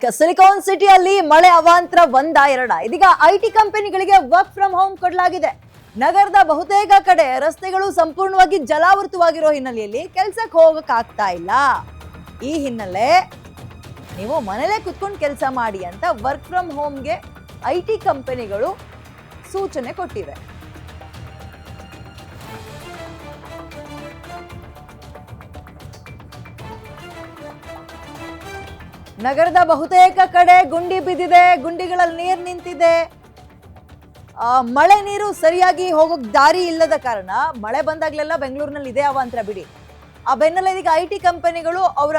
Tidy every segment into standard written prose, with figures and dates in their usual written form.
Silicon ಸಿಟಿಯಲ್ಲಿ ಮಳೆ ಅವಾಂತರ ಒಂದ ಎರಡ ಇದೀಗ ಐಟಿ ಕಂಪನಿಗಳಿಗೆ ವರ್ಕ್ ಫ್ರಮ್ ಹೋಮ್ ಕೊಡಲಾಗಿದೆ. ನಗರದ ಬಹುತೇಕ ಕಡೆ ರಸ್ತೆಗಳು ಸಂಪೂರ್ಣವಾಗಿ ಜಲಾವೃತವಾಗಿರೋ ಹಿನ್ನೆಲೆಯಲ್ಲಿ ಕೆಲಸಕ್ಕೆ ಹೋಗಕ್ ಆಗ್ತಾ ಇಲ್ಲ. ಈ ಹಿನ್ನೆಲೆ ನೀವು ಮನೇಲೆ ಕುತ್ಕೊಂಡು ಕೆಲಸ ಮಾಡಿ ಅಂತ ವರ್ಕ್ ಫ್ರಮ್ ಹೋಮ್ಗೆ ಐಟಿ ಕಂಪನಿಗಳು ಸೂಚನೆ ಕೊಟ್ಟಿವೆ. ನಗರದ ಬಹುತೇಕ ಕಡೆ ಗುಂಡಿ ಬಿದ್ದಿದೆ, ಗುಂಡಿಗಳಲ್ಲಿ ನೀರು ನಿಂತಿದೆ. ಮಳೆ ನೀರು ಸರಿಯಾಗಿ ಹೋಗೋಕ್ ದಾರಿ ಇಲ್ಲದ ಕಾರಣ ಮಳೆ ಬಂದಾಗ್ಲೆಲ್ಲ ಬೆಂಗಳೂರಿನಲ್ಲಿ ಇದೆ ಅವಾಂತರ ಬಿಡಿ. ಆ ಬೆನ್ನಲ್ಲೇ ಈಗ ಐಟಿ ಕಂಪನಿಗಳು ಅವರ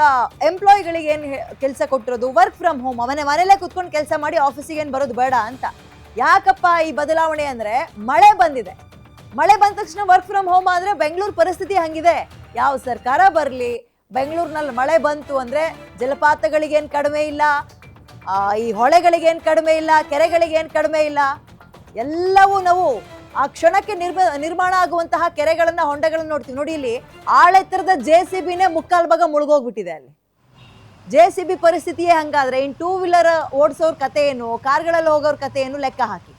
ಎಂಪ್ಲಾಯಿಗಳಿಗೆ ಏನ್ ಕೆಲಸ ಕೊಟ್ಟಿರೋದು ವರ್ಕ್ ಫ್ರಮ್ ಹೋಮ್, ಮನೇಲೆ ಕುತ್ಕೊಂಡು ಕೆಲಸ ಮಾಡಿ ಆಫೀಸಿಗೆ ಏನ್ ಬರೋದು ಬೇಡ ಅಂತ. ಯಾಕಪ್ಪ ಈ ಬದಲಾವಣೆ ಅಂದ್ರೆ ಮಳೆ ಬಂದಿದೆ. ಮಳೆ ಬಂದ ತಕ್ಷಣ ವರ್ಕ್ ಫ್ರಮ್ ಹೋಮ್ ಆದ್ರೆ ಬೆಂಗಳೂರು ಪರಿಸ್ಥಿತಿ ಹಂಗಿದೆ. ಯಾವ ಸರ್ಕಾರ ಬರ್ಲಿ, ಬೆಂಗಳೂರಿನಲ್ಲಿ ಮಳೆ ಬಂತು ಅಂದ್ರೆ ಜಲಪಾತಗಳಿಗೇನ್ ಕಡಿಮೆ ಇಲ್ಲ, ಈ ಹೊಳೆಗಳಿಗೇನ್ ಕಡಿಮೆ ಇಲ್ಲ, ಕೆರೆಗಳಿಗೇನ್ ಕಡಿಮೆ ಇಲ್ಲ. ಎಲ್ಲವೂ ನಾವು ಆ ಕ್ಷಣಕ್ಕೆ ನಿರ್ಮಾಣ ಆಗುವಂತಹ ಕೆರೆಗಳನ್ನ ಹೊಂಡಗಳನ್ನ ನೋಡ್ತೀವಿ. ನೋಡಿ, ಇಲ್ಲಿ ಆಳೆತ್ತರದ JCBನೇ ಮುಕ್ಕಾಲ್ ಭಾಗ ಮುಳುಗೋಗ್ಬಿಟ್ಟಿದೆ. ಅಲ್ಲಿ JCB ಪರಿಸ್ಥಿತಿಯೇ ಹಂಗಾದ್ರೆ ಇನ್ ಟೂ ವೀಲರ್ ಓಡಿಸೋರ್ ಕತೆ ಏನು, ಕಾರ್ಗಳಲ್ಲಿ ಹೋಗೋರ್ ಕತೆ ಏನು ಲೆಕ್ಕ ಹಾಕಿ.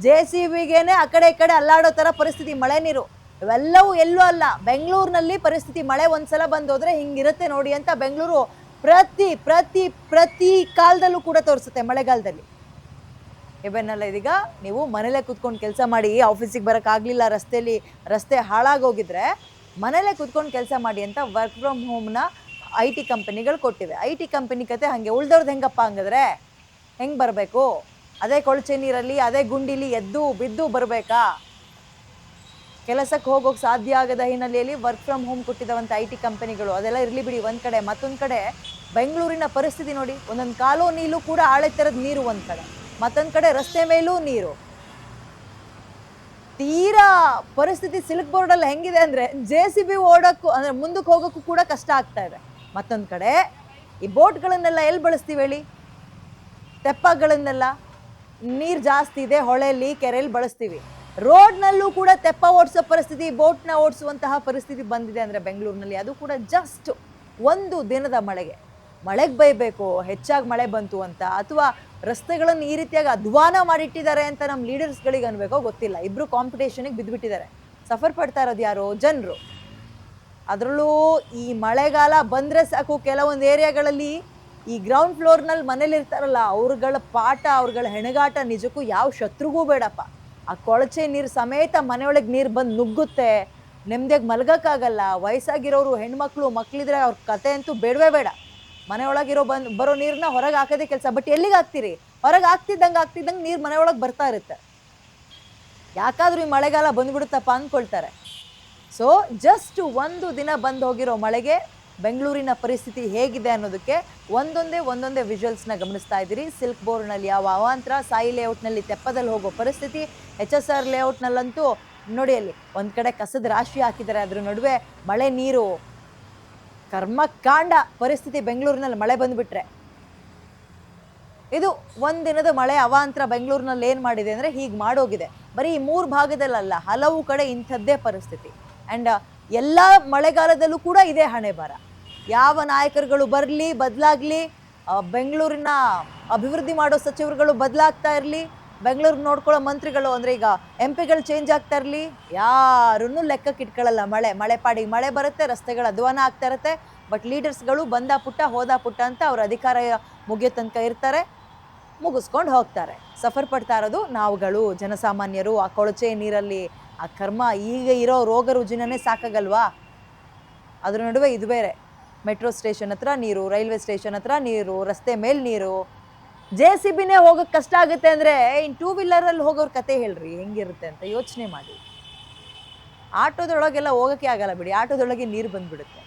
JCBಗೇನೆ ಆ ಕಡೆ ಈ ಕಡೆ ಅಲ್ಲಾಡೋ ತರ ಪರಿಸ್ಥಿತಿ. ಮಳೆ ನೀರು ಇವೆಲ್ಲವೂ ಎಲ್ಲೂ ಅಲ್ಲ, ಬೆಂಗಳೂರಿನಲ್ಲಿ ಪರಿಸ್ಥಿತಿ. ಮಳೆ ಒಂದ್ಸಲ ಬಂದೋದ್ರೆ ಹಿಂಗಿರುತ್ತೆ ನೋಡಿ ಅಂತ ಬೆಂಗಳೂರು ಪ್ರತಿ ಪ್ರತಿ ಪ್ರತಿ ಕಾಲದಲ್ಲೂ ಕೂಡ ತೋರಿಸುತ್ತೆ. ಮಳೆಗಾಲದಲ್ಲಿ ಇವೆನ್ನೆಲ್ಲ ಇದೀಗ ನೀವು ಮನೇಲೆ ಕುತ್ಕೊಂಡು ಕೆಲಸ ಮಾಡಿ, ಆಫೀಸಿಗೆ ಬರಕ್ ಆಗ್ಲಿಲ್ಲ, ರಸ್ತೆ ಹಾಳಾಗೋಗಿದ್ರೆ ಮನೇಲೆ ಕುತ್ಕೊಂಡು ಕೆಲಸ ಮಾಡಿ ಅಂತ ವರ್ಕ್ ಫ್ರಮ್ ಹೋಮ್ನ ಐಟಿ ಕಂಪನಿಗಳು ಕೊಟ್ಟಿವೆ. ಐಟಿ ಕಂಪನಿ ಕತೆ ಹಂಗೆ. ಉಳ್ದವ್ರದ್ದು ಹೆಂಗಪ್ಪ ಹಂಗಂದ್ರೆ ಹೆಂಗ್ ಬರಬೇಕು? ಅದೇ ಕೊಳಚೆ ನೀರಲ್ಲಿ ಅದೇ ಗುಂಡಿಲಿ ಎದ್ದು ಬಿದ್ದು ಬರಬೇಕಾ? ಕೆಲಸಕ್ಕೆ ಹೋಗೋಕೆ ಸಾಧ್ಯ ಆಗದ ಹಿನ್ನೆಲೆಯಲ್ಲಿ ವರ್ಕ್ ಫ್ರಮ್ ಹೋಮ್ ಕೊಟ್ಟಿದ್ದಾವಂತ ಐಟಿ ಕಂಪನಿಗಳು. ಅದೆಲ್ಲ ಇರ್ಲಿ ಬಿಡಿ ಒಂದ್ ಕಡೆ. ಮತ್ತೊಂದ್ ಕಡೆ ಬೆಂಗಳೂರಿನ ಪರಿಸ್ಥಿತಿ ನೋಡಿ, ಒಂದೊಂದು ಕಾಲೋನಿಲೂ ಕೂಡ ಆಳೆತ್ತರದ ನೀರು ಒಂದ್ ಕಡೆ, ಮತ್ತೊಂದ್ ಕಡೆ ರಸ್ತೆ ಮೇಲೂ ನೀರು. ತೀರಾ ಪರಿಸ್ಥಿತಿ ಸಿಲ್ಕ್ ಬೋರ್ಡ್ ಅಲ್ಲಿ ಹೆಂಗಿದೆ ಅಂದ್ರೆ JCB ಓಡಕ್ಕೂ ಅಂದ್ರೆ ಮುಂದಕ್ಕೆ ಹೋಗೋಕ್ಕೂ ಕೂಡ ಕಷ್ಟ ಆಗ್ತಾ ಇದೆ. ಮತ್ತೊಂದ್ ಕಡೆ ಈ ಬೋಟ್ಗಳನ್ನೆಲ್ಲ ಎಲ್ಲಿ ಬಳಸ್ತೀವಿ ಹೇಳಿ? ತೆಪ್ಪಗಳನ್ನೆಲ್ಲ ನೀರ್ ಜಾಸ್ತಿ ಇದೆ ಹೊಳೆಯಲ್ಲಿ ಕೆರೆಯಲ್ಲಿ ಬಳಸ್ತೀವಿ. ರೋಡ್ನಲ್ಲೂ ಕೂಡ ತೆಪ್ಪ ಓಡಿಸೋ ಪರಿಸ್ಥಿತಿ, ಬೋಟ್ನ ಓಡಿಸುವಂತಹ ಪರಿಸ್ಥಿತಿ ಬಂದಿದೆ ಅಂದ್ರೆ ಬೆಂಗಳೂರಿನಲ್ಲಿ. ಅದು ಕೂಡ ಜಸ್ಟ್ ಒಂದು ದಿನದ ಮಳೆಗೆ ಬೈಬೇಕು ಹೆಚ್ಚಾಗಿ ಮಳೆ ಬಂತು ಅಂತ, ಅಥವಾ ರಸ್ತೆಗಳನ್ನು ಈ ರೀತಿಯಾಗಿ ಅಧ್ವಾನ ಮಾಡಿಟ್ಟಿದ್ದಾರೆ ಅಂತ ನಮ್ಮ ಲೀಡರ್ಸ್ಗಳಿಗೆ ಅನ್ಬೇಕೋ ಗೊತ್ತಿಲ್ಲ. ಇಬ್ರು ಕಾಂಪಿಟೇಷನ್ಗೆ ಬಿದ್ದುಬಿಟ್ಟಿದ್ದಾರೆ. ಸಫರ್ ಪಡ್ತಾ ಇರೋದು ಯಾರು? ಜನರು. ಅದರಲ್ಲೂ ಈ ಮಳೆಗಾಲ ಬಂದ್ರೆ ಸಾಕು, ಕೆಲವೊಂದು ಏರಿಯಾಗಳಲ್ಲಿ ಈ ಗ್ರೌಂಡ್ ಫ್ಲೋರ್ನಲ್ಲಿ ಮನೇಲಿ ಇರ್ತಾರಲ್ಲ ಅವ್ರಗಳ ಪಾಠ, ಅವ್ರಗಳ ಹೆಣಗಾಟ ನಿಜಕ್ಕೂ ಯಾವ ಶತ್ರುಗೂ ಬೇಡಪ್ಪ. ಆ ಕೊಳಚೆ ನೀರು ಸಮೇತ ಮನೆಯೊಳಗೆ ನೀರು ಬಂದು ನುಗ್ಗುತ್ತೆ, ನೆಮ್ಮದಿಯಾಗಿ ಮಲಗಕ್ಕಾಗಲ್ಲ. ವಯಸ್ಸಾಗಿರೋರು, ಹೆಣ್ಮಕ್ಳು, ಮಕ್ಳಿದ್ರೆ ಅವ್ರ ಕತೆ ಅಂತೂ ಬೇಡವೇ ಬೇಡ. ಮನೆಯೊಳಗಿರೋ ಬರೋ ನೀರನ್ನ ಹೊರಗೆ ಹಾಕೋದೇ ಕೆಲಸ. ಬಟ್ ಎಲ್ಲಿಗೆ ಹಾಕ್ತೀರಿ? ಹೊರಗೆ ಆಗ್ತಿದ್ದಂಗೆ ನೀರು ಮನೆಯೊಳಗೆ ಬರ್ತಾ ಇರುತ್ತೆ. ಯಾಕಾದ್ರೂ ಈ ಮಳೆಗಾಲ ಬಂದ್ಬಿಡುತ್ತಪ್ಪ ಅಂದ್ಕೊಳ್ತಾರೆ. ಸೊ ಜಸ್ಟ್ ಒಂದು ದಿನ ಬಂದು ಹೋಗಿರೋ ಮಳೆಗೆ ಬೆಂಗಳೂರಿನ ಪರಿಸ್ಥಿತಿ ಹೇಗಿದೆ ಅನ್ನೋದಕ್ಕೆ ಒಂದೊಂದೇ ವಿಜುವಲ್ಸ್ನ ಗಮನಿಸ್ತಾ ಇದ್ದೀರಿ. ಸಿಲ್ಕ್ ಬೋರ್ಡ್ನಲ್ಲಿ ಯಾವ ಅವಾಂತರ, ಸಾಯಿ ಲೇಔಟ್ನಲ್ಲಿ ತೆಪ್ಪದಲ್ಲಿ ಹೋಗೋ ಪರಿಸ್ಥಿತಿ, HSR ಲೇಔಟ್ನಲ್ಲಂತೂ ನೋಡಿ ಅಲ್ಲಿ ಒಂದು ಕಡೆ ಕಸದ ರಾಶಿ ಹಾಕಿದ್ದಾರೆ, ಅದ್ರ ನಡುವೆ ಮಳೆ ನೀರು. ಕರ್ಮಕಾಂಡ ಪರಿಸ್ಥಿತಿ ಬೆಂಗಳೂರಿನಲ್ಲಿ ಮಳೆ ಬಂದುಬಿಟ್ರೆ. ಇದು ಒಂದಿನದ ಮಳೆ ಅವಾಂತರ ಬೆಂಗಳೂರಿನಲ್ಲಿ ಏನು ಮಾಡಿದೆ ಅಂದರೆ ಹೀಗೆ ಮಾಡೋಗಿದೆ. ಬರೀ ಈ 3 ಭಾಗದಲ್ಲಲ್ಲ, ಹಲವು ಕಡೆ ಇಂಥದ್ದೇ ಪರಿಸ್ಥಿತಿ. ಆ್ಯಂಡ್ ಎಲ್ಲ ಮಳೆಗಾಲದಲ್ಲೂ ಕೂಡ ಇದೇ ಹಣೆ ಬರ. ಯಾವ ನಾಯಕರುಗಳು ಬರಲಿ, ಬದಲಾಗಲಿ, ಬೆಂಗಳೂರಿನ ಅಭಿವೃದ್ಧಿ ಮಾಡೋ ಸಚಿವರುಗಳು ಬದಲಾಗ್ತಾ ಇರಲಿ, ಬೆಂಗಳೂರು ನೋಡ್ಕೊಳ್ಳೋ ಮಂತ್ರಿಗಳು ಅಂದರೆ ಈಗ MP ಗಳು ಚೇಂಜ್ ಆಗ್ತಾ ಇರಲಿ, ಯಾರನ್ನೂ ಲೆಕ್ಕಕ್ಕೆ ಇಟ್ಕೊಳ್ಳಲ್ಲ. ಮಳೆ ಪಾಡಿಗೆ ಮಳೆ ಬರುತ್ತೆ, ರಸ್ತೆಗಳು ಅಧ್ವಾನ ಆಗ್ತಾ ಇರುತ್ತೆ. ಬಟ್ ಲೀಡರ್ಸ್ಗಳು ಬಂದ ಪುಟ್ಟ ಹೋದ ಪುಟ್ಟ ಅಂತ ಅವ್ರ ಅಧಿಕಾರ ಮುಗಿಯೋ ತನಕ ಇರ್ತಾರೆ, ಮುಗಿಸ್ಕೊಂಡು ಹೋಗ್ತಾರೆ. ಸಫರ್ ಪಡ್ತಾ ಇರೋದು ನಾವುಗಳು, ಜನಸಾಮಾನ್ಯರು. ಆ ಕೊಳಚೆ ನೀರಲ್ಲಿ ಆ ಕರ್ಮ. ಈಗ ಇರೋ ರೋಗ ರುಜಿನನೇ ಸಾಕಾಗಲ್ವಾ? ಅದ್ರ ನಡುವೆ ಇದು ಬೇರೆ. ಮೆಟ್ರೋ ಸ್ಟೇಷನ್ ಹತ್ರ ನೀರು, ರೈಲ್ವೆ ಸ್ಟೇಷನ್ ಹತ್ರ ನೀರು, ರಸ್ತೆ ಮೇಲೆ ನೀರು. JCBನೇ ಹೋಗೋಕೆ ಕಷ್ಟ ಆಗುತ್ತೆ ಅಂದರೆ ಇನ್ನು ಟೂ ವೀಲರಲ್ಲಿ ಹೋಗೋರ ಕತೆ ಹೇಳ್ರಿ ಹೆಂಗಿರುತ್ತೆ ಅಂತ ಯೋಚನೆ ಮಾಡಿ. ಆಟೋದೊಳಗೆಲ್ಲ ಹೋಗೋಕ್ಕೆ ಆಗಲ್ಲ ಬಿಡಿ, ಆಟೋದೊಳಗೆ ನೀರು ಬಂದ್ಬಿಡುತ್ತೆ.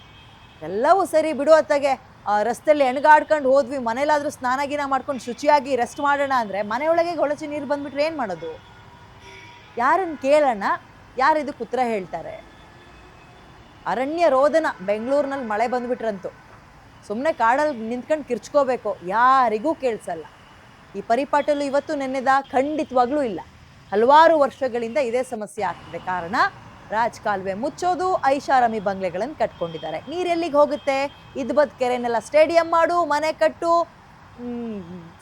ಎಲ್ಲವೂ ಸರಿ ಬಿಡು ಅತ್ತಾಗೆ. ರಸ್ತೆಯಲ್ಲಿ ಎಣ್ಗಾಡ್ಕೊಂಡು ಹೋದ್ವಿ, ಮನೇಲಾದ್ರೂ ಸ್ನಾನ ಗೀನ ಮಾಡ್ಕೊಂಡು ಶುಚಿಯಾಗಿ ರೆಸ್ಟ್ ಮಾಡೋಣ ಅಂದರೆ ಮನೆಯೊಳಗೆ ಕೊಳಚೆ ನೀರು ಬಂದ್ಬಿಟ್ರೆ ಏನು ಮಾಡೋದು? ಯಾರನ್ನು ಕೇಳೋಣ? ಯಾರು ಇದಕ್ಕೆ ಉತ್ತರ ಹೇಳ್ತಾರೆ? ಅರಣ್ಯ ರೋದನ ಬೆಂಗಳೂರಿನಲ್ಲಿ ಮಳೆ ಬಂದ್ಬಿಟ್ರಂತೂ ಸುಮ್ಮನೆ ಕಾಡಲ್ಲಿ ನಿಂತ್ಕೊಂಡು ಕಿರ್ಚ್ಕೋಬೇಕು, ಯಾರಿಗೂ ಕೇಳಿಸಲ್ಲ. ಈ ಪರಿಪಾಟಲು ಇವತ್ತು ನೆನ್ನೆದ ಖಂಡಿತವಾಗ್ಲೂ ಇಲ್ಲ. ಹಲವಾರು ವರ್ಷಗಳಿಂದ ಇದೇ ಸಮಸ್ಯೆ ಆಗ್ತಿದೆ. ಕಾರಣ ರಾಜಕಾಲುವೆ ಮುಚ್ಚೋದು, ಐಷಾರಾಮಿ ಬಂಗ್ಲೆಗಳನ್ನು ಕಟ್ಕೊಂಡಿದ್ದಾರೆ. ನೀರು ಎಲ್ಲಿಗೆ ಹೋಗುತ್ತೆ? ಇದ್ಬದ್ ಕೆರೆನೆಲ್ಲ ಸ್ಟೇಡಿಯಂ ಮಾಡು, ಮನೆ ಕಟ್ಟು,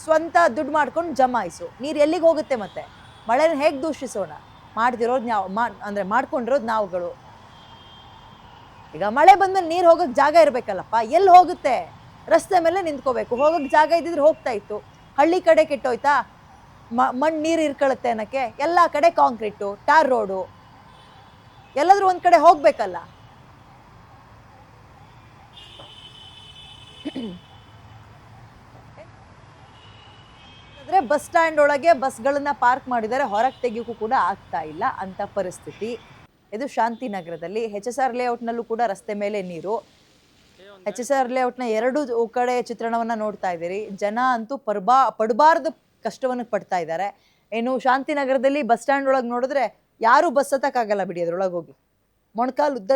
ಸ್ವಂತ ದುಡ್ಡು ಮಾಡ್ಕೊಂಡು ಜಮಾಯಿಸು. ನೀರು ಎಲ್ಲಿಗೆ ಹೋಗುತ್ತೆ ಮತ್ತೆ? ಮಳೆನ ಹೇಗೆ ದೂಷಿಸೋಣ? ಮಾಡ್ತಿರೋದು ನಾವು, ಅಂದ್ರೆ ಮಾಡ್ಕೊಂಡಿರೋದು ನಾವುಗಳು. ಈಗ ಮಳೆ ಬಂದ್ಮೇಲೆ ನೀರು ಹೋಗಕ್ಕೆ ಜಾಗ ಇರಬೇಕಲ್ಲಪ್ಪ. ಎಲ್ಲಿ ಹೋಗುತ್ತೆ? ರಸ್ತೆ ಮೇಲೆ ನಿಂತ್ಕೋಬೇಕು. ಹೋಗಕ್ಕೆ ಜಾಗ ಇದ್ದಿದ್ರೆ ಹೋಗ್ತಾ ಇತ್ತು. ಹಳ್ಳಿ ಕಡೆ ಕೆಟ್ಟೋಯ್ತಾ? ಮಣ್ಣು ನೀರು ಇರ್ಕೊಳ್ಳುತ್ತೆ ಅನ್ನಕ್ಕೆ ಎಲ್ಲ ಕಡೆ ಕಾಂಕ್ರೀಟು, ಟಾರ್ ರೋಡು, ಎಲ್ಲಾದ್ರೂ ಒಂದ್ ಕಡೆ ಹೋಗ್ಬೇಕಲ್ಲ. ಬಸ್ ಸ್ಟ್ಯಾಂಡ್ ಒಳಗೆ ಬಸ್ಗಳನ್ನ ಪಾರ್ಕ್ ಮಾಡಿದರೆ, ಹೊರಗೆ ತೆಗಿಯೋಕ್ಕೂ ಕೂಡ ಆಗ್ತಾ ಇಲ್ಲ ಅಂತ ಪರಿಸ್ಥಿತಿ. ಇದು ಶಾಂತಿನಗರದಲ್ಲಿ. HSR ಲೇಔಟ್ನಲ್ಲೂ ಕೂಡ ರಸ್ತೆ ಮೇಲೆ ನೀರು. HSR ಲೇಔಟ್ನ ಎರಡು ಕಡೆ ಚಿತ್ರಣವನ್ನ ನೋಡ್ತಾ ಇದ್ದೀರಿ. ಜನ ಅಂತೂ ಪಡಬಾರ್ದು ಕಷ್ಟವನ್ನು ಪಡ್ತಾ ಇದ್ದಾರೆ. ಏನು ಶಾಂತಿನಗರದಲ್ಲಿ ಬಸ್ ಸ್ಟ್ಯಾಂಡ್ ಒಳಗೆ ನೋಡಿದ್ರೆ ಯಾರು ಬಸ್ ಹತ್ತಕ್ಕಾಗಲ್ಲ ಬಿಡಿ, ಅದ್ರೊಳಗೆ ಹೋಗಿ ಮೊಣಕಾಲು ಉದ್ದ